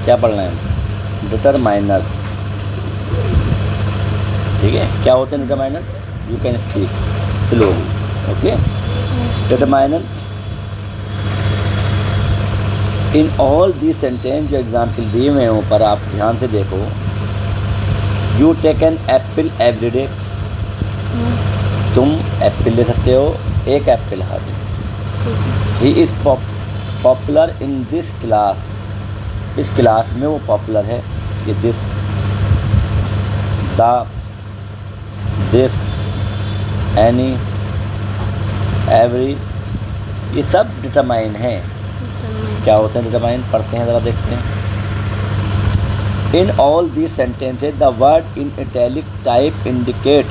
क्या पढ़ना है? डिटरमाइनर्स। ठीक है, क्या होते हैं determiners? You can speak slowly. Okay, determiner in all the sentence जो एग्जाम्पल दिए हुए हैं ऊपर आप ध्यान से देखो। You take an apple every day, तुम एप्पल ले सकते हो, एक एप्पल हर day. He is popular in this class, इस क्लास में वो पॉपुलर है। ये this, the, this, any, every, ये सब डिटरमाइन है। क्या होते हैं डिटरमाइन? पढ़ते हैं ज़रा, देखते हैं। In all these sentences the word in italic type indicate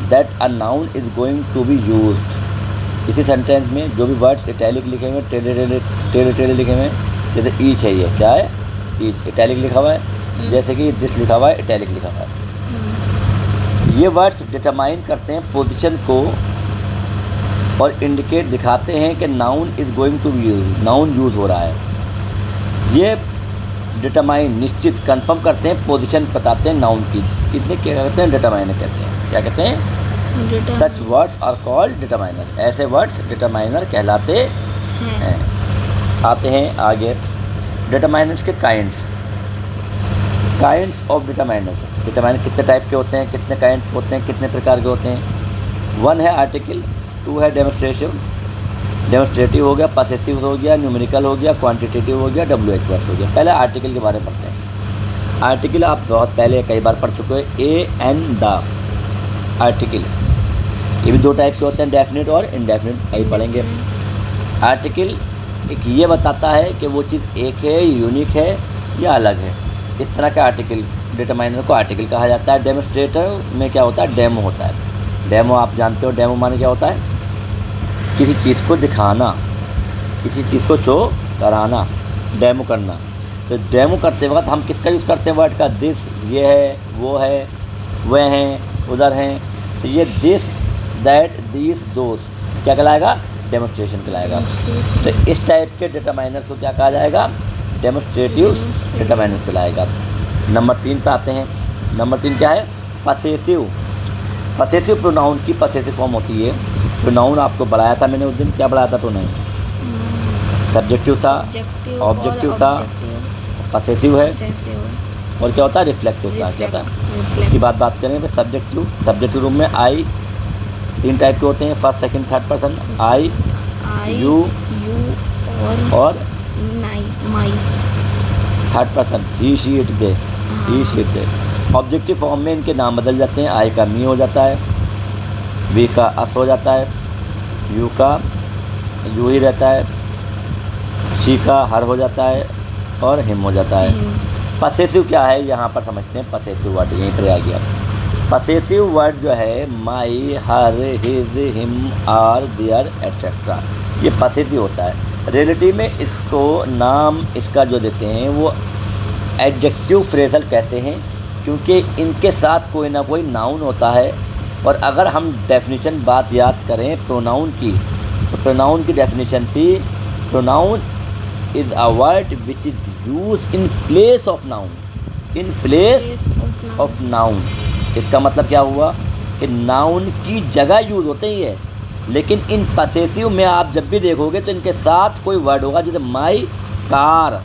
that a noun is going to be used. इसी सेंटेंस में जो भी वर्ड्स इटैलिक लिखे हुए, टेढ़े लिखे हुए, जैसे ईच है, ये क्या है? ईच इटैलिक लिखा हुआ है। जैसे कि दिस लिखा हुआ है, इटैलिक लिखा हुआ है। ये वर्ड्स डिटरमाइन करते हैं पोजीशन को और इंडिकेट दिखाते हैं कि noun is going to be use, noun use हो रहा है। ये डिटरमाइन निश्चित कंफर्म करते हैं, पोजीशन बताते हैं नाउन की। इसलिए क्या कहते हैं? डिटरमाइनर कहते हैं। क्या कहते हैं? Such words are called determiner. ऐसे वर्ड्स डिटरमाइनर कहलाते हैं। आते हैं आगे डिटरमाइनर्स के काइंड्स ऑफ डिटरमाइनर्स। डिटरमाइनर कितने टाइप के होते हैं, कितने काइंड्स के होते हैं, कितने प्रकार के होते हैं? 1 है आर्टिकल, 2 है डेमोस्ट्रेटिव हो गया, पसेसिव हो गया, न्यूमेरिकल हो गया, क्वांटिटेटिव हो गया, WH वर्ड्स हो गया। पहले आर्टिकल के बारे में पढ़ते हैं। आर्टिकल आप बहुत पहले कई बार पढ़ चुके हैं। ए एन द आर्टिकल, ये भी 2 टाइप के होते हैं, डेफिनेट और इनडेफिनेट। यही पढ़ेंगे। आर्टिकल एक ये बताता है कि वो चीज़ एक है, यूनिक है या अलग है। इस तरह का आर्टिकल, डिटरमाइनर को आर्टिकल कहा जाता है। डेमोस्ट्रेटर में क्या होता है? डेमो होता है। डेमो आप जानते हो, डेमो माने क्या होता है? किसी चीज़ को दिखाना, किसी चीज़ को शो कराना, डेमो करना। तो डेमो करते वक्त हम किसका यूज़ करते हैं? वर्ड का। दिस, ये है, वो है, वह हैं, उधर हैं। तो ये दिस, दैट, दिस, दोस क्या कहलाएगा? डेमोस्ट्रेशन कहलाएगा। तो इस टाइप के डिटरमाइनर्स को क्या कहा जाएगा? डेमोस्ट्रेटिव डिटरमाइनर्स कहलाएगा। नंबर 3 पे आते हैं। नंबर 3 क्या है? पसेसिव। पसेसिव प्रोनाउन की पसेसिव फॉर्म होती है। प्रोनाउन आपको बढ़ाया था मैंने उस दिन, क्या बढ़ाया था प्रोनाउन? सब्जेक्टिव था, ऑब्जेक्टिव था, पसेसिव है, और क्या होता है? रिफ्लेक्सिव होता है। क्या होता है? इसकी बात करें। सब्जेक्टिव रूम में आई 3 टाइप के होते हैं, first, second, third person. I, you और my. Third person he, she, it, they. He, she, it, they. Objective form में इनके नाम बदल जाते हैं। आई का मी हो जाता है, वी का अस हो जाता है, यू का यू ही रहता है, शी का हर हो जाता है और हिम हो जाता है। पसेसिव क्या है यहाँ पर समझते हैं। पसेसिव वर्ड यहीं पर आ गया। पसेसिव वर्ड जो है my, her, his, him, our, their etcetera, ये पसेसिव होता है। रिलेटिव में इसको नाम इसका जो देते हैं वो एडजेक्टिव फ्रेजल कहते हैं, क्योंकि इनके साथ कोई ना कोई नाउन होता है। और अगर हम डेफिनेशन बात याद करें प्रोनाउन की, तो प्रोनाउन की डेफिनेशन थी, pronoun is a word which is use in place of noun. In place of noun, इसका मतलब क्या हुआ कि नाउन की जगह यूज़ होते ही है। लेकिन इन पसेसिव में आप जब भी देखोगे तो इनके साथ कोई वर्ड होगा, जैसे माई कार,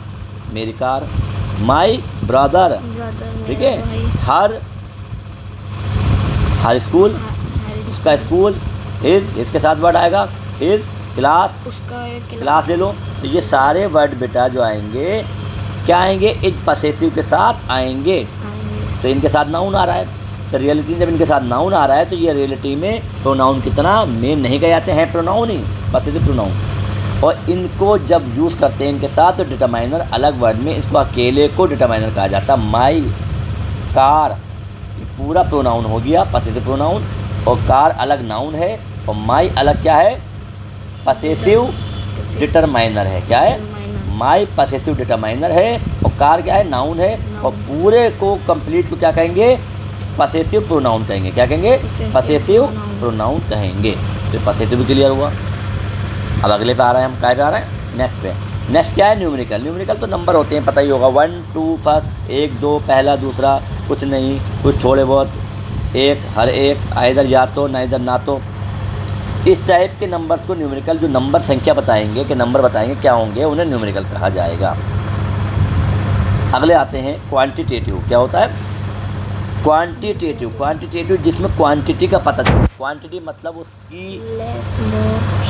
मेरी कार, माई ब्रदर, ठीक है, हर स्कूल, उसका स्कूल, हिज, इसके साथ वर्ड आएगा, हिज क्लास, उसका क्लास ले लो। तो ये सारे वर्ड बेटा जो आएंगे क्या आएंगे? एक पसेसिव के साथ आएंगे। तो इनके साथ नाउन आ रहा है। तो रियलिटी जब इनके साथ नाउन आ रहा है तो ये रियलिटी में प्रोनाउन की तरह मेन नहीं गए जाते हैं, प्रोनाउन ही, पसेसिव प्रोनाउन। और इनको जब यूज़ करते हैं इनके साथ तो डिटरमाइनर अलग वर्ड में, इसको अकेले को डिटरमाइनर कहा जाता है। माई कार पूरा प्रोनाउन हो गया, पसेसिव प्रोनाउन, और कार अलग नाउन है, और माई अलग क्या है? पसेसिव डिटरमाइनर है। क्या है? माई पसेसिव डिटरमाइनर है, और कार क्या है? नाउन है। और पूरे को कंप्लीट को क्या कहेंगे? पसेसिव प्रोनाउन कहेंगे। क्या कहेंगे? पसेसिव प्रोनाउन कहेंगे। तो पसेसिव भी क्लियर हुआ। अब अगले पे आ रहे हैं हम, क्या पे आ रहे हैं? नेक्स्ट पे नेक्स्ट क्या है, न्यूमेरिकल। न्यूमेरिकल तो नंबर होते हैं, पता ही होगा, 1 2 फर्स्ट 1 2 पहला दूसरा, कुछ नहीं, कुछ थोड़े बहुत, एक हर एक, आइदर या तो ना इधर ना तो, इस टाइप के नंबर्स को न्यूमेरिकल, जो नंबर संख्या बताएंगे कि नंबर बताएंगे क्या होंगे, उन्हें न्यूमेरिकल कहा जाएगा। अगले आते हैं क्वांटिटेटिव। क्या होता है क्वांटिटेटिव? क्वांटिटेटिव जिसमें क्वांटिटी का पता चले। क्वांटिटी मतलब उसकी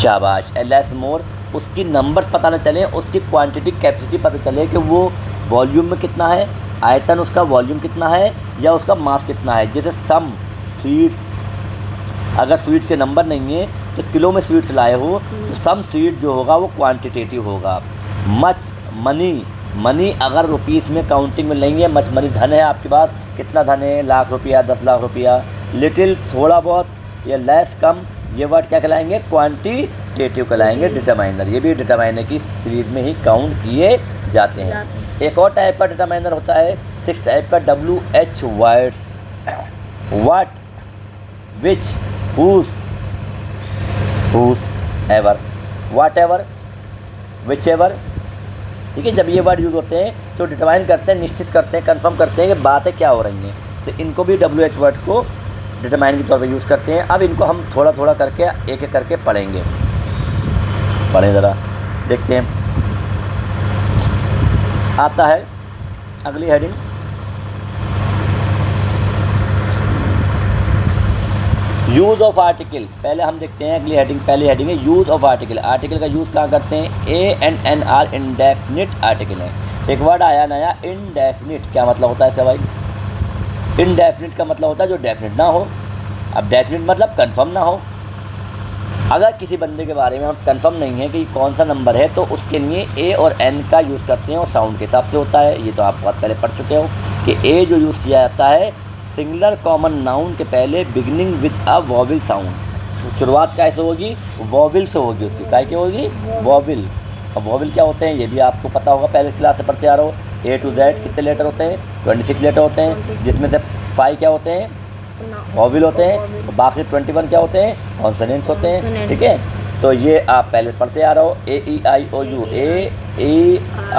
शाबाश, लेस मोर, उसकी नंबर्स पता न चले, उसकी क्वांटिटी कैपेसिटी पता चले कि वो वॉल्यूम में कितना है, आयतन उसका वॉल्यूम कितना है, या उसका मास कितना है। जैसे सम स्वीट्स, अगर स्वीट्स के नंबर नहीं है तो किलो में स्वीट्स लाए हो तो सम स्वीट जो होगा वो क्वांटिटेटिव होगा। मच मनी, मनी अगर रुपीस में काउंटिंग में लेंगे, मच मनी धन है आपके पास, कितना धन है, लाख रुपया 10 लाख रुपया। लिटिल थोड़ा बहुत, या लेस कम, ये वर्ड क्या कहलाएंगे, क्वांटिटेटिव कहलाएंगे। डिटरमाइनर, ये भी डिटरमाइनर की सीरीज में ही काउंट किए जाते हैं। एक और टाइप का डिटरमाइनर होता है 6 टाइप का, WH words, what, which, whose, ever, whatever, whichever. ठीक है, जब ये वर्ड यूज़ होते हैं तो डिटरमाइन करते हैं, निश्चित करते हैं, कंफर्म करते हैं कि बातें क्या हो रही हैं, तो इनको भी WH वर्ड को डिटरमाइन के तौर पे यूज़ करते हैं। अब इनको हम थोड़ा थोड़ा करके एक एक करके पढ़ेंगे। पढ़ें ज़रा, देखते हैं। आता है अगली हेडिंग, यूज़ ऑफ आर्टिकल। पहले हम देखते हैं अगली हेडिंग, पहली हेडिंग है यूज़ ऑफ आर्टिकल। आर्टिकल का यूज़ कहाँ करते हैं, ANNR इंडेफिनिट आर्टिकल है। एक वर्ड आया नया, इनडेफिनिट। क्या मतलब होता है इसका भाई? इनडेफिनिट का मतलब होता है जो डेफिनिट ना हो। अब डेफिनिट मतलब कंफर्म ना हो। अगर किसी बंदे के बारे में हम कंफर्म नहीं है कि कौन सा नंबर है, तो उसके लिए ए और एन का यूज़ करते हैं और साउंड के हिसाब से होता है। ये तो आप बहुत पहले पढ़ चुके हो कि ए जो यूज़ किया जाता है सिंगुलर कॉमन नाउन के पहले बिगिनिंग विद अ वॉविल साउंड। शुरुआत कैसे होगी, वॉविल से होगी उसकी। क्या क्या होगी, वॉविल। अब वॉविल क्या होते हैं ये भी आपको पता होगा, पहले क्लास से पढ़ते आ रहे हो। A to Z कितने लेटर होते हैं, 26 लेटर होते हैं, जिसमें से 5 क्या होते हैं, वॉविल होते हैं, और बाकी 21 क्या होते हैं, कॉन्सोनेंट्स होते हैं। ठीक है, तो ये आप पहले पढ़ते आ रहे हो। AEIOU,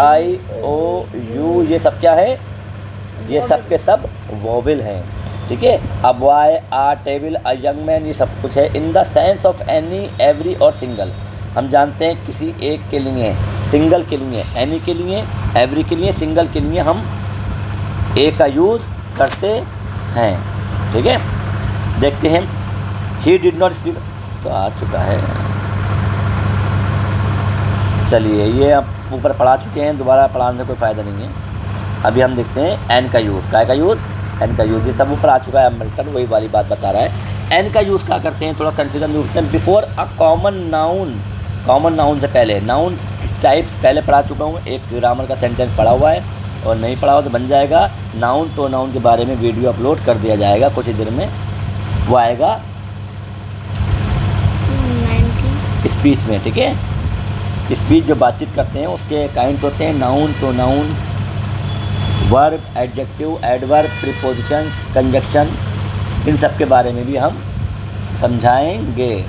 AEIOU, ये सब क्या है, ये सब के सब वॉविल हैं। ठीक है, अब Y, R, table, a young man, ये सब कुछ है। In the sense of any, every और सिंगल। हम जानते हैं किसी एक के लिए, सिंगल के लिए, एनी के लिए, एवरी के लिए, सिंगल के लिए हम ए का यूज़ करते हैं। ठीक है, देखते हैं। ही डिड नॉट स्पीक, तो आ चुका है। चलिए, ये आप ऊपर पढ़ा चुके हैं, दोबारा पढ़ाने से कोई फ़ायदा नहीं है। अभी हम देखते हैं एन का यूज़। क्या का यूज़, एन का यूज़, ये सब ऊपर आ चुका है, मिलकर वही वाली बात बता रहा है। एन का यूज़ क्या करते हैं, थोड़ा कन्फ्यूजन दूर करते हैं। Before a common noun, common noun से पहले। नाउन टाइप्स पहले पढ़ा चुका हूँ, एक ग्रामर का सेंटेंस पढ़ा हुआ है, और नहीं पढ़ा हो तो बन जाएगा। नाउन तो नाउन के बारे में वीडियो अपलोड कर दिया जाएगा कुछ ही देर में, वो आएगा स्पीच में। ठीक है, स्पीच जो बातचीत करते हैं उसके काइंड्स होते हैं noun, pronoun, verb, adjective, adverb, prepositions, conjunction, इन सब के बारे में भी हम समझाएंगे।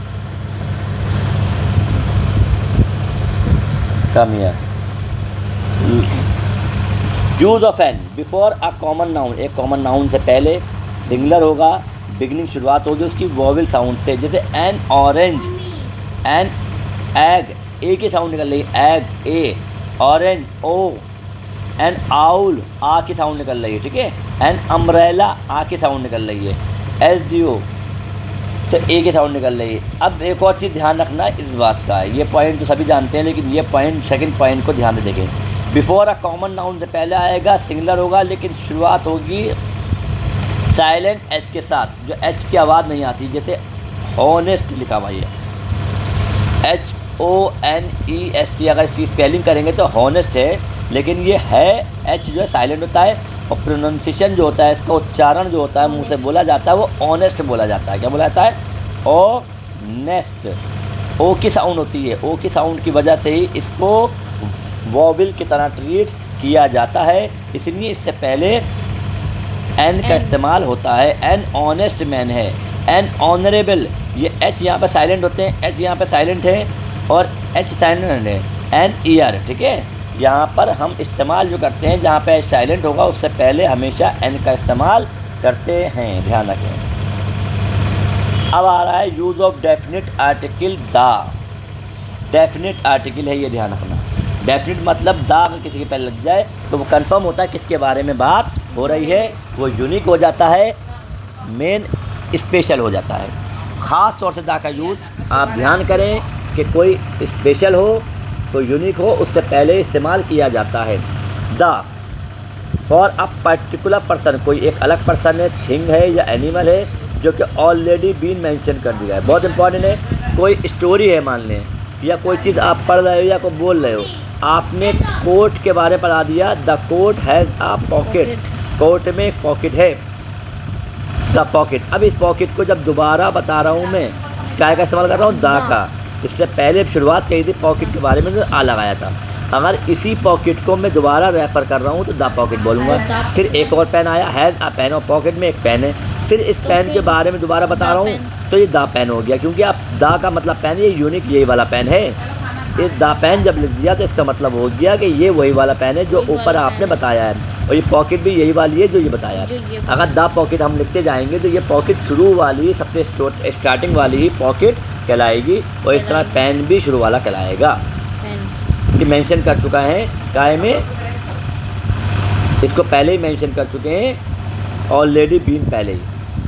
Come here, use of an before a common noun. एक कॉमन नाउन से पहले सिंगुलर होगा, बिगिनिंग शुरुआत होगी उसकी वॉवेल साउंड से। जैसे an orange, an egg, A की साउंड निकल रही है, egg A, orange O, an owl आ की साउंड निकल रही है। ठीक है, एन अम्ब्रेला आ की साउंड निकल रही है, एस डी ओ तो ए की साउंड निकल रही है। अब एक और चीज़ ध्यान रखना इस बात का, ये पॉइंट तो सभी जानते हैं, लेकिन ये पॉइंट, सेकंड पॉइंट को ध्यान से देखें। बिफोर अ कॉमन नाउन से पहले आएगा, सिंगुलर होगा, लेकिन शुरुआत होगी साइलेंट एच के साथ, जो एच की आवाज़ नहीं आती। जैसे हॉनेस्ट लिखा हुआ है, HONEST, अगर इसकी स्पेलिंग करेंगे तो हॉनेस्ट है, लेकिन ये है एच जो है साइलेंट होता है, और प्रोनाउंसिएशन जो होता है, इसका उच्चारण जो होता है मुंह से बोला जाता है, वो ऑनेस्ट बोला जाता है। क्या बोला जाता है, ऑनेस्ट। ओ की साउंड होती है, ओ की साउंड की वजह से ही इसको वॉविल की तरह ट्रीट किया जाता है, इसलिए इससे पहले एन का इस्तेमाल होता है। एन ऑनेस्ट मैन है, एन ऑनरेबल, ये एच यहाँ पर साइलेंट होते हैं, एच यहाँ पर साइलेंट है और एच साइलेंट है, एन ईयर, ठीक है। यहाँ पर हम इस्तेमाल जो करते हैं, जहाँ पे साइलेंट होगा उससे पहले हमेशा एन का इस्तेमाल करते हैं, ध्यान रखें। अब आ रहा है use of definite article the. Definite article है ये, ध्यान रखना। डेफिनेट मतलब द अगर किसी के पहले लग जाए तो वो कंफर्म होता है किसके बारे में बात हो रही है, वो यूनिक हो जाता है, मेन स्पेशल हो जाता है। ख़ास तौर से द का यूज़ आप ध्यान करें कि कोई स्पेशल हो, कोई यूनिक हो, उससे पहले इस्तेमाल किया जाता है। The for a particular person, कोई एक अलग पर्सन है, थिंग है या एनिमल है जो कि ऑलरेडी बीन मेंशन कर दिया है। बहुत इंपॉर्टेंट है। कोई स्टोरी है मान लें, या कोई चीज़ आप पढ़ रहे हो या कोई बोल रहे हो, आपने कोट के बारे में पढ़ा दिया, the coat has a pocket, coat में एक पॉकेट है, द पॉकेट। अब इस पॉकेट को जब दोबारा बता रहा हूँ मैं, क्या का इस्तेमाल कर रहा हूँ, द का। इससे पहले शुरुआत कही थी पॉकेट के बारे में, आ लगाया था। अगर इसी पॉकेट को मैं दोबारा रेफ़र कर रहा हूँ तो द पॉकेट बोलूँगा। फिर एक और पेन आया, हैज़ अ पेन, और पॉकेट में एक पेन है। फिर इस पेन के बारे में दोबारा बता रहा हूँ तो ये द पेन हो गया, क्योंकि आप द का मतलब पेन, ये यूनिक यही वाला पेन है। ये द पेन जब लिख दिया तो इसका मतलब हो गया कि ये वही वाला पेन है जो ऊपर आपने बताया है, और ये पॉकेट भी यही वाली है जो ये बताया है। अगर द पॉकेट हम लिखते जाएंगे तो ये पॉकेट शुरू वाली, सबसे स्टार्टिंग वाली ही पॉकेट कहलाएगी, और इस तरह पेन भी शुरू वाला कहलाएगा। ये मेंशन कर चुका है काय में, इसको पहले ही मेंशन कर चुके हैं, ऑलरेडी बीन पहले ही।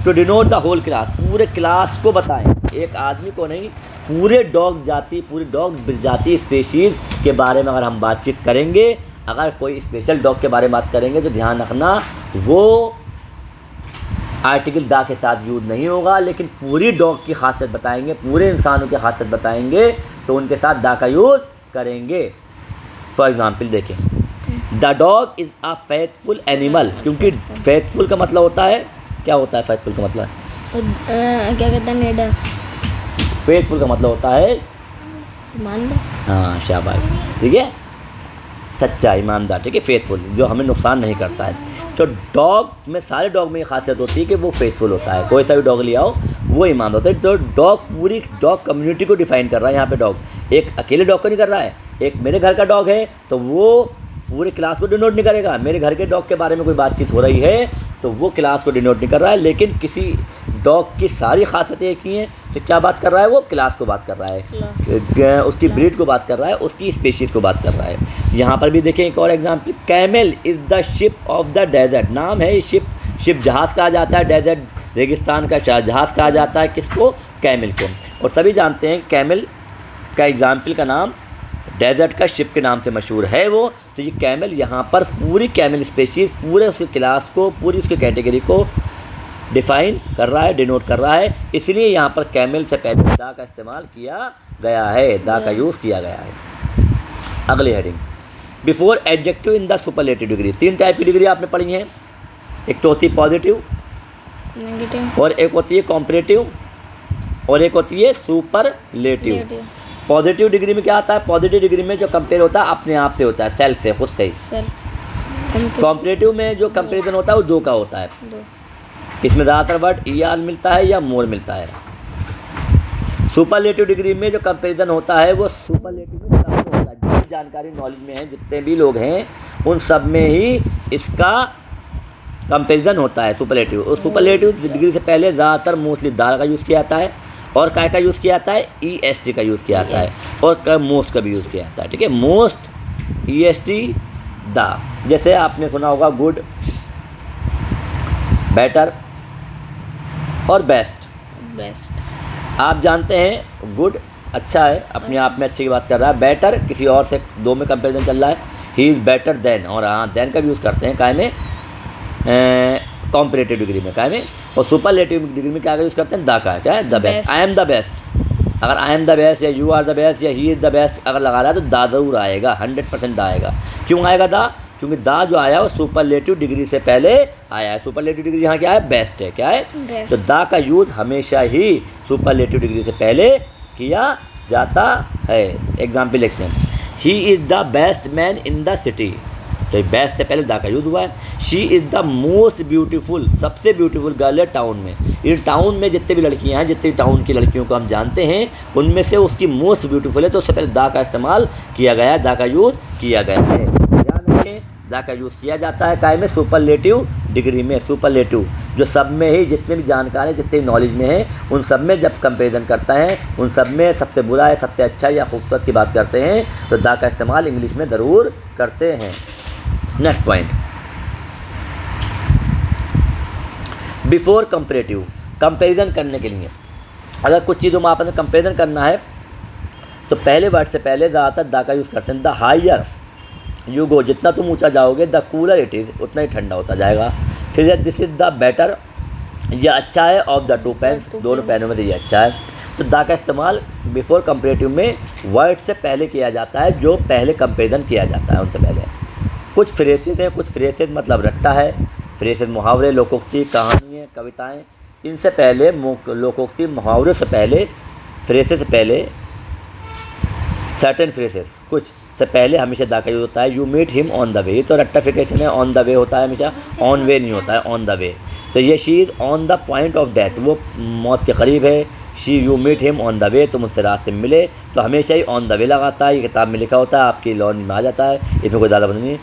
To denote the whole class, पूरे क्लास को बताएं, एक आदमी को नहीं, पूरे डॉग जाति, पूरी डॉग जाति स्पीशीज़ के बारे में अगर हम बातचीत करेंगे, अगर कोई स्पेशल डॉग के बारे में बात करेंगे तो ध्यान रखना वो आर्टिकल द के साथ यूज़ नहीं होगा, लेकिन पूरी डॉग की खासियत बताएंगे, पूरे इंसानों की खासियत बताएंगे तो उनके साथ द का यूज़ करेंगे। फॉर एग्ज़ाम्पल देखें, the dog is a faithful animal, क्योंकि फेथफुल का मतलब होता है, क्या होता है फेथफुल का मतलब? क्या कहते हैं, निडर। फेथफुल का मतलब होता है ईमानदार। हाँ, शाबाश, ठीक है, सच्चा, ईमानदार, ठीक है, फेथफुल, जो हमें नुकसान नहीं करता है। तो डॉग में, सारे डॉग में ये खासियत होती है कि वो फेथफुल होता है, कोई सा भी डॉग ले आओ वो ईमानदार होता है। तो डॉग पूरी डॉग कम्युनिटी को डिफ़ाइन कर रहा है यहाँ पे। डॉग एक अकेले डॉग को नहीं कर रहा है, एक मेरे घर का डॉग है तो वो पूरे क्लास को डिनोट नहीं करेगा। मेरे घर के डॉग के बारे में कोई बातचीत हो रही है तो वो क्लास को डिनोट नहीं कर रहा है, लेकिन किसी डॉग की सारी खासियतें एक ही हैं तो क्या बात कर रहा है, वो क्लास को बात कर रहा है, उसकी ब्रीड को बात कर रहा है, उसकी स्पीशीज़ को बात कर रहा है। यहाँ पर भी देखें एक और example, camel is the ship of the desert, नाम है शिप, शिप जहाज़ कहा जाता है, डेजर्ट रेगिस्तान का जहाज़ कहा जाता है, किसको, कैमल को। और सभी जानते हैं कैमल का एग्जाम्पल का नाम डेजर्ट का शिप के नाम से मशहूर है वो। तो ये कैमल यहाँ पर पूरी कैमल स्पीशीज़, पूरे उसके क्लास को, पूरी उसकी कैटेगरी को डिफ़ाइन कर रहा है, डिनोट कर रहा है, इसलिए यहाँ पर कैमल से पहले दा का इस्तेमाल किया गया है, दा का यूज़ किया गया है। अगली heading, before adjective in the superlative degree. 3 type की डिग्री आपने पढ़ी हैं, एक तो होती है पॉजिटिव, नेगेटिव, और एक होती है कॉम्परेटिव, और एक होती है सुपरलेटिव। पॉजिटिव डिग्री में क्या आता है, पॉजिटिव डिग्री में जो कंपेयर होता है अपने आप से होता है, सेल्फ से, खुद से ही। कॉम्परेटिव में जो कंपेरिजन होता है वो 2 का होता है, इसमें ज़्यादातर वर्ड ईआर मिलता है या मोर मिलता है। सुपरलेटिव डिग्री में जो कंपेरिजन होता है वो सुपरलेटिव में सब होता है, जितनी जानकारी नॉलेज में है, जितने भी लोग हैं उन सब में ही इसका कंपेरिजन होता है सुपरलेटिव। और सुपरलेटिव डिग्री से पहले ज़्यादातर मोस्टली दा का यूज़ किया जाता है, और काय का यूज़ किया जाता है, EST का यूज़ किया जाता है, और मोस्ट का भी यूज़ किया जाता है, ठीक है, मोस्ट, EST, दा। जैसे आपने सुना होगा गुड, बेटर और बेस्ट। आप जानते हैं गुड अच्छा है, अपने आप में अच्छे की बात कर रहा है, बेटर किसी और से 2 में कंपेरिजन चल रहा है, ही इज़ बेटर देन, और हाँ देन का भी यूज़ करते हैं काय में, कॉम्परेटिव डिग्री में काय में, और सुपरलेटिव डिग्री में क्या यूज़ करते हैं, दा का, क्या है, the best, I am the best. अगर आई एम द बेस्ट या यू आर द बेस्ट या ही इज़ द बेस्ट अगर लगा रहा है तो दा ज़रूर आएगा, 100% दा आएगा। क्यों आएगा दा, क्योंकि दा जो आया वो सुपरलेटिव डिग्री से पहले आया है। सुपरलेटिव डिग्री यहाँ क्या है, बेस्ट है, क्या है, तो दा का यूज़ हमेशा ही सुपरलेटिव डिग्री से पहले किया जाता है। एग्जाम्पल लिखते हैं, he is the best man in the city, तो ये बेस्ट से पहले दा का यूज़ हुआ है। She is the most beautiful, सबसे ब्यूटीफुल गर्ल है टाउन में। इन टाउन में जितने भी लड़कियां हैं, जितनी टाउन की लड़कियों को हम जानते हैं, उनमें से उसकी मोस्ट ब्यूटीफुल है, तो उससे पहले दा का इस्तेमाल किया गया है, दा का यूज़ किया गया है। ध्यान रखें, दा का यूज़ किया जाता है काय में, सुपरलेटिव डिग्री में। सुपरलेटिव जो सब में ही जितने भी जानकार हैं, जितने भी नॉलेज में हैं, उन सब में जब कंपेरिजन करता है, उन सब में सबसे बुरा है, सबसे अच्छा या खूबसूरत की बात करते हैं, तो दा का इस्तेमाल इंग्लिश में ज़रूर करते हैं। Next point, before comparative, comparison करने के लिए अगर कुछ चीज़ों में आपने कंपेरिजन करना है तो पहले वर्ड से पहले ज़्यादातर दा का यूज़ करते हैं। द हायर यू गो, जितना तुम ऊंचा जाओगे, द कूलर इट इज़, उतना ही ठंडा होता जाएगा। फिर दिस इज़ द बेटर, ये अच्छा है, ऑफ द टू पेन्स, दोनों पेनों में तो ये अच्छा है। तो दा का इस्तेमाल बिफोर कंपेरेटिव में वर्ड से पहले किया जाता है, जो पहले कंपेरिजन किया जाता है उनसे पहले। कुछ फ्रेसेस हैं, कुछ फ्रेसेस मतलब रट्टा है, फ्रेसेस मुहावरे, लोकोक्ति, कहानियाँ, कविताएँ, इनसे पहले लोकोक्ति मुहावरे से पहले, फ्रेसेस से पहले, सर्टेन फ्रेसेस कुछ से पहले हमेशा दा का यूज़ होता है। You meet him on the way, तो रट्टाफिकेशन है, ऑन द वे होता है हमेशा, ऑन वे नहीं होता है, ऑन द वे। तो ये she is on the point of death, वो मौत के करीब है। She you meet him on the way, तुम उससे रास्ते में मिले, तो हमेशा ही ऑन द वे लगाता है। ये किताब में लिखा होता है, आपकी लॉन्च में आ जाता है, इसमें कोई ज़्यादा बदल नहीं।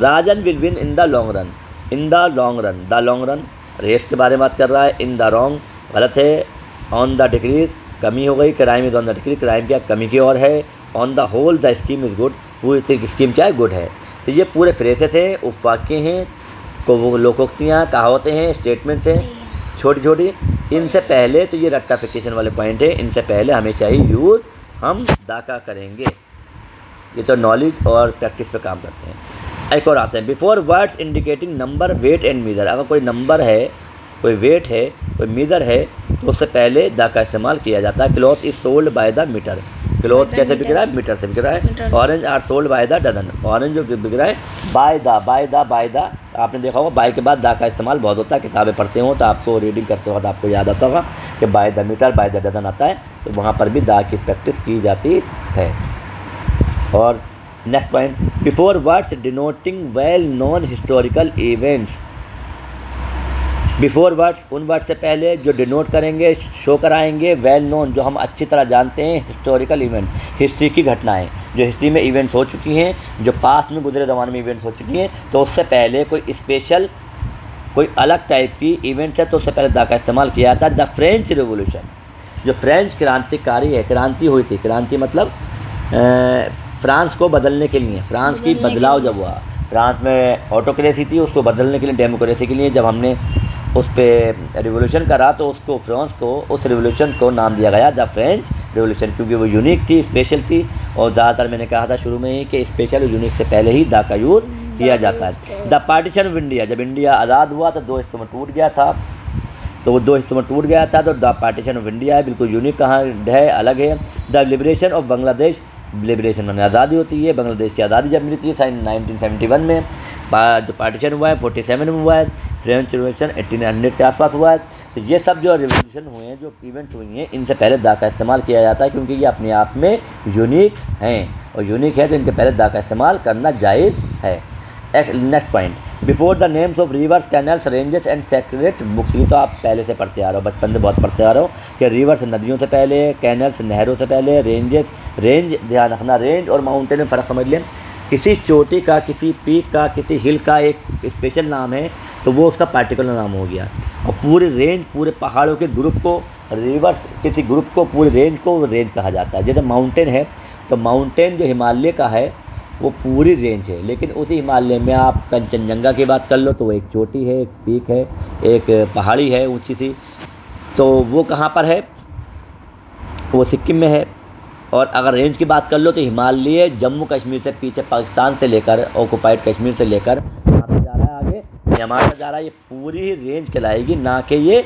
Rajan will win in the long run, in the long run, the long run race के बारे में बात कर रहा है। इन द रॉन्ग गलत है। ऑन द डिक्रीज कमी हो गई, crime is on the decrease, crime क्या कमी की ओर है। On the whole the scheme is good, पूरी स्कीम क्या है, गुड है। तो ये पूरे फ्रेसेस हैं, उपवाक्य हैं, को वो लोकोक्तियाँ, कहावतें हैं, स्टेटमेंट्स हैं छोटी छोटी। इनसे पहले तो ये रट्टाफिकेशन वाले पॉइंट है, इनसे पहले हमेशा ही यूज़ हम दा का करेंगे। ये तो नॉलेज और प्रैक्टिस पे काम करते हैं। एक और आते हैं, before words indicating number, weight and measure. अगर कोई नंबर है, कोई वेट है, कोई मीज़र है, तो उससे पहले दा का इस्तेमाल किया जाता है। Cloth is sold by the metre, cloth कैसे बिक रहा है, मीटर से बिक रहा है। Orange are sold by the dozen, orange जो बिक रहा है बाय द। आपने देखा होगा बाय के बाद दा का इस्तेमाल बहुत होता है, किताबें पढ़ते हो तो आपको रीडिंग करते वक्त आपको याद आता होगा कि by the metre, by the dozen आता है, तो वहाँ पर भी दा की प्रैक्टिस की जाती है। और next point, before words denoting well known historical events. Before words उन वर्ड से पहले जो डिनोट करेंगे, शो कराएंगे, वेल नोन जो हम अच्छी तरह जानते हैं, हिस्टोरिकल इवेंट हिस्ट्री की घटनाएं, जो हिस्ट्री में इवेंट्स हो चुकी हैं, जो पास्ट में गुजरे ज़माने में इवेंट्स हो चुकी हैं, तो उससे पहले कोई स्पेशल, कोई अलग टाइप की इवेंट्स है तो उससे पहले दा का इस्तेमाल किया जाता है। द फ्रेंच रिवोल्यूशन, जो फ्रेंच क्रांतिकारी है, क्रांति हुई थी, क्रांति मतलब फ्रांस को बदलने के लिए, फ्रांस की बदलाव जब हुआ, फ्रांस में ऑटोक्रेसी थी, उसको बदलने के लिए, डेमोक्रेसी के लिए जब हमने उस पर रिवोल्यूशन करा, तो उसको फ्रांस को, उस रिवोल्यूशन को नाम दिया गया द फ्रेंच रिवोल्यूशन, क्योंकि वो यूनिक थी, स्पेशल थी। और ज़्यादातर मैंने कहा था शुरू में ही कि स्पेशल और यूनिक से पहले ही दा का यूज़ किया जाता है। द पार्टीशन ऑफ इंडिया, जब इंडिया आज़ाद हुआ तो दो हिस्सों में टूट गया था, तो वो दो हिस्सों में टूट गया था, तो द पार्टीशन ऑफ इंडिया है, बिल्कुल यूनिक कहाँ है, अलग है। The liberation of Bangladesh, liberation में आज़ादी होती है, बांग्लादेश की आज़ादी जब मिली थी 1971 में, जो पार्टीशन हुआ है 47 में हुआ है, फ्रेंच रिवोल्यूशन 1800 के आसपास हुआ है। तो ये सब जो रिवोल्यूशन हुए हैं, जो इवेंट्स हुई हैं, इनसे पहले दा का इस्तेमाल किया जाता है, क्योंकि ये अपने आप में यूनिक हैं, और यूनिक है तो इनके पहले दा का इस्तेमाल करना जायज़ है। Next point, before the names of reverse, canals, ranges and secret books. ये तो आप पहले से पढ़ते आ रहे हो, बचपन से बहुत पढ़ते आ रहे हो कि रिवर्स नदियों से पहले, कैनल्स नहरों से पहले, रेंजेस, रेंज ध्यान रखना, रेंज और माउंटेन में फ़र्क समझ लें। किसी चोटी का, किसी पीक का, किसी हिल का एक स्पेशल नाम है तो वो उसका पार्टिकुलर नाम हो गया, और पूरे रेंज, पूरे पहाड़ों के ग्रुप को, रिवर्स किसी ग्रुप को, पूरे रेंज को रेंज कहा जाता है। जैसे माउंटेन है तो माउंटेन जो हिमालय का है वो पूरी रेंज है, लेकिन उसी हिमालय में आप कंचनजंगा की बात कर लो तो वो एक चोटी है, एक पीक है, एक पहाड़ी है ऊंची सी, तो वो कहाँ पर है, वो सिक्किम में है। और अगर रेंज की बात कर लो तो हिमालय जम्मू कश्मीर से पीछे पाकिस्तान से लेकर ऑक्युपाइड कश्मीर से लेकर कहाँ पर जा रहा है, आगे म्यांमार जा रहा है, ये पूरी ही रेंज कहलाएगी, ना कि ये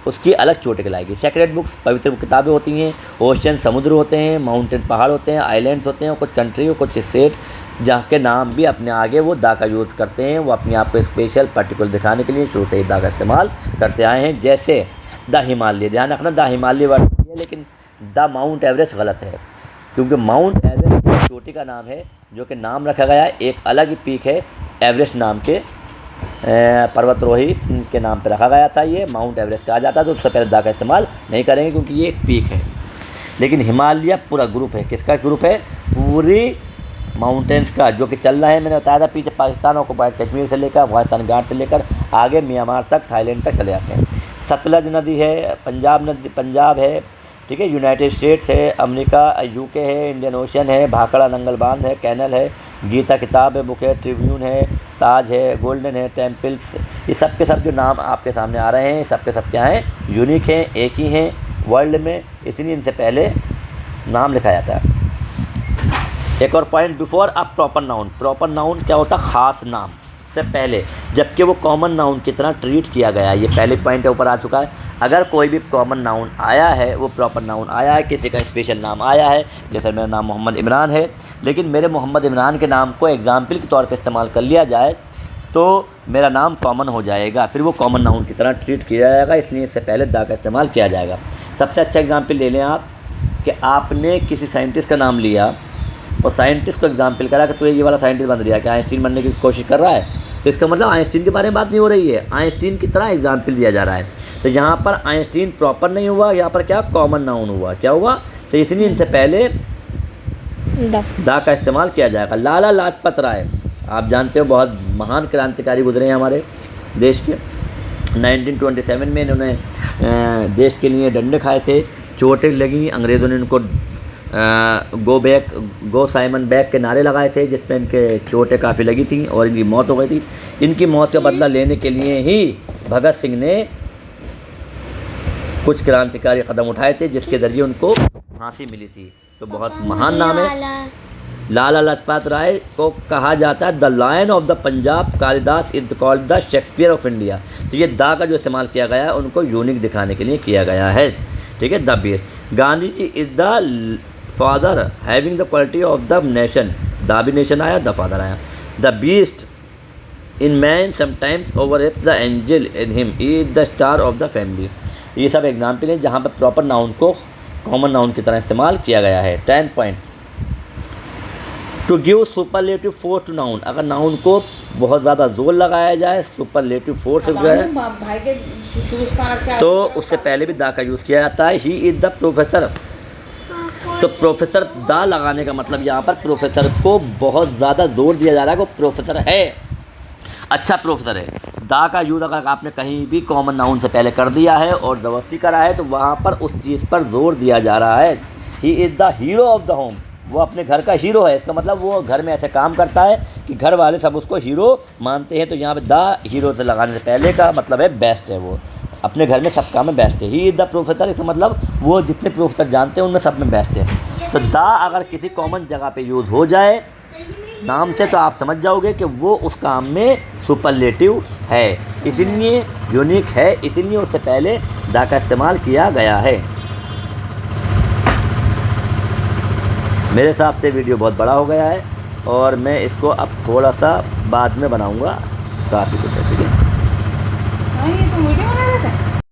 उसकी अलग चोटी कहलाएगी। सेक्रेट बुक्स पवित्र किताबें होती हैं, ओशन समुद्र होते हैं, माउंटेन पहाड़ होते हैं, आइलैंड्स होते हैं, कुछ कंट्री और कुछ स्टेट जहाँ के नाम भी अपने आगे वो दा का यूज़ करते हैं, वो अपने आप को स्पेशल पर्टिकुलर दिखाने के लिए शुरू से ही दा का इस्तेमाल करते आए हैं। जैसे द हिमालय, ध्यान रखना द हिमालय वर्ड है, लेकिन द माउंट एवरेस्ट गलत है, क्योंकि माउंट एवरेस्ट चोटी का नाम है जो कि नाम रखा गया है। एक अलग ही पीक है एवरेस्ट नाम के पर्वतरोही के नाम पे रखा गया था, ये माउंट एवरेस्ट कहा जाता है। तो उससे पहले दा का इस्तेमाल नहीं करेंगे क्योंकि ये एक पीक है। लेकिन हिमालय पूरा ग्रुप है, किसका ग्रुप है? पूरी माउंटेन्स का, जो कि चल रहा है। मैंने बताया था पीछे पाकिस्तान ऑक्युपाइड कश्मीर से लेकर अफगानिस्तान घाट से लेकर आगे म्यांमार तक, थाईलैंड तक चले जाते हैं। सतलज नदी है, पंजाब है, ठीक है, यूनाइटेड स्टेट्स है, अमेरिका यूके है, इंडियन ओशन है, भाखड़ा नंगल बांध है, कैनल है, गीता किताब है, बुक है, ट्रिब्यून है, ताज है, गोल्डन है, टेम्पल्स, ये सब के सब जो नाम आपके सामने आ रहे हैं सब के सब क्या हैं? यूनिक हैं, एक ही हैं वर्ल्ड में, इसलिए इनसे पहले नाम लिखा जाता है। एक और point, before a proper noun. Proper noun क्या होता है? ख़ास नाम से पहले, जबकि वो कॉमन नाउन की तरह ट्रीट किया गया। ये पहले पॉइंट ऊपर आ चुका है। अगर कोई भी कॉमन नाउन आया है, वो प्रॉपर नाउन आया है, किसी का स्पेशल नाम आया है, जैसे मेरा नाम मोहम्मद इमरान है, लेकिन मेरे मोहम्मद इमरान के नाम को एग्जाम्पल के तौर पर इस्तेमाल कर लिया जाए तो मेरा नाम कॉमन हो जाएगा, फिर वो कॉमन नाउन की तरह ट्रीट किया जाएगा, इसलिए इससे पहले दा का इस्तेमाल किया जाएगा। सबसे अच्छा एग्जाम्पल ले लें आप कि आपने किसी साइंटिस्ट का नाम लिया और साइंटिस्ट को एग्जाम्पल करा कि तो ये वाला साइंटिस्ट बन रहा है कि आइंस्टीन बनने की कोशिश कर रहा है, तो इसका मतलब आइंस्टीन के बारे में बात नहीं हो रही है, आइंस्टीन की तरह एग्जाम्पल दिया जा रहा है। तो यहाँ पर आइंस्टीन प्रॉपर नहीं हुआ, यहाँ पर क्या कॉमन नाउन हुआ, क्या हुआ? तो इसलिए इनसे पहले दा का इस्तेमाल किया जाएगा। लाला लाजपत राय, आप जानते हो बहुत महान क्रांतिकारी गुजरे हैं हमारे देश के। 1927 में इन्होंने देश के लिए डंडे खाए थे, चोटें लगी, अंग्रेज़ों ने इनको go back, go Simon back के नारे लगाए थे, जिसमें इनके चोटें काफ़ी लगी थी और इनकी मौत हो गई थी। इनकी मौत का बदला लेने के लिए ही भगत सिंह ने कुछ क्रांतिकारी कदम उठाए थे, जिसके ज़रिए उनको फांसी मिली थी। तो बहुत महान नाम है। लाला लाजपत राय को कहा जाता है the lion of the Punjab, Kalidas is called the Shakespeare of India. तो ये दा का जो इस्तेमाल किया गया है उनको यूनिक दिखाने के लिए किया गया है, ठीक है। The best, Gandhi ji is the father having the quality of the nation. The भी नेशन आया, द फादर आया। The beast in man sometimes over the angel in him, is the star of the family. ये सब example हैं जहाँ पर proper noun को common noun की तरह इस्तेमाल किया गया है। 10 point, to give superlative force to noun. अगर नाउन को बहुत ज़्यादा जोर लगाया जाए, सुपरलेटिव फोर्स तो उससे पहले भी दा का यूज़ किया जाता है। ही इज़ द प्रोफेसर, तो प्रोफेसर दा लगाने का मतलब यहाँ पर प्रोफेसर को बहुत ज़्यादा जोर दिया जा रहा है कि वो प्रोफेसर है, अच्छा प्रोफेसर है। दा का यूज़ अगर आपने कहीं भी कॉमन नाउन से पहले कर दिया है और ज़बरदस्ती करा है तो वहाँ पर उस चीज़ पर जोर दिया जा रहा है। He is the hero of the home, वो अपने घर का हीरो है। इसका मतलब वो घर में ऐसे काम करता है कि घर वाले सब उसको हीरो मानते हैं। तो यहाँ पे द हीरो से लगाने से पहले का मतलब है बेस्ट है, वो अपने घर में सब काम में बेस्ट है। ही इज़ द प्रोफेसर, इसका मतलब वो जितने प्रोफेसर जानते हैं उनमें सब में बेस्ट है। तो दा अगर किसी कॉमन जगह पे यूज़ हो जाए नाम से तो आप समझ जाओगे कि वो उस काम में सुपरलेटिव है, इसीलिए यूनिक है, इसीलिए उससे पहले दा का इस्तेमाल किया गया है। मेरे हिसाब से वीडियो बहुत बड़ा हो गया है और मैं इसको अब थोड़ा सा बाद में बनाऊंगा, काफ़ी कुछ है, ठीक है।